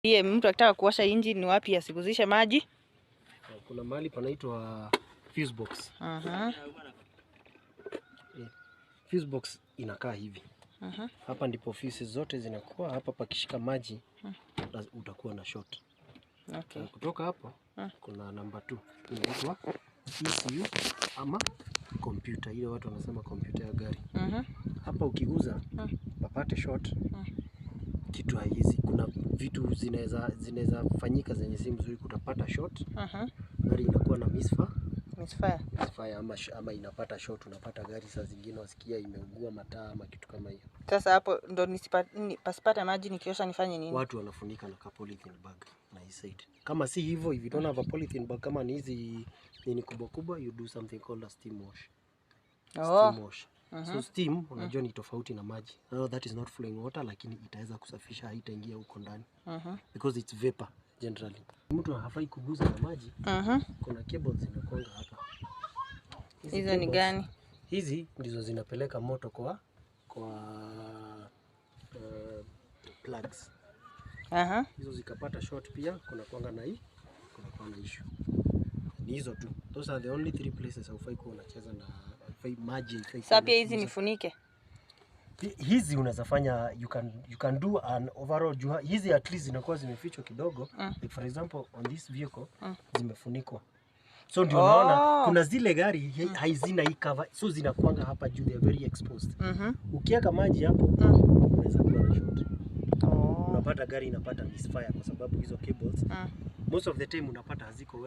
Yeye mtu akitaka kuosha engine ni wapi asiguzishe maji? Kuna mahali panaitwa fuse box. Fuse box inakaa hivi. Hapa ndipo fuse zote zinakuwa hapa, pakishika maji utakuwa na short. Okay. Kutoka hapo kuna namba 2 inaitwa ECU ama computer, ile watu wanasema computer ya gari. Hapa ukiguza papate short, kitu haizi, kuna vitu zinaweza fanyika zenye si mzuri, kutapata short. Gari inakuwa na misfire ama inapata short, unapata gari saa zingine wasikia imeugua mataa ama kitu kama hiyo. Sasa hapo ndo pasipata maji nikiosha nifanye nini? Watu wanafunika na polythene bag na hii side. Kama si hivyo, if you don't have a polythene bag, kama ni hizi nini kubwa kubwa, you do something called a steam wash. Steam wash. So steam unajua ni tofauti na maji. That is not flowing water, lakini itaweza kusafisha, haitaingia huko ndani. Because it's vapor generally. Mtu hafai kuguza na maji. Kuna cables zinakonga hapa. Hizo ni gani? Hizi ndizo zinapeleka moto kwa plugs. Hizo zikapata short pia kuna kwanga na hii, kuna kwanga issue. Ni hizo tu. Those are the only 3 places haufai kuwa unacheza na maji. Sasa pia hizi nifunike. Hizi unaweza fanya, you can do an overall. Hizi at least zinakuwa zimefichwa kidogo. Like for example on this vehicle zimefunikwa. So ndio unaona kuna zile gari haizina hii cover, so zinakuanga hapa juu, they are very exposed. Ukiweka maji hapo unaweza kuwa na short. Unapata gari inapata misfire kwa sababu hizo cables most of the time unapata haziko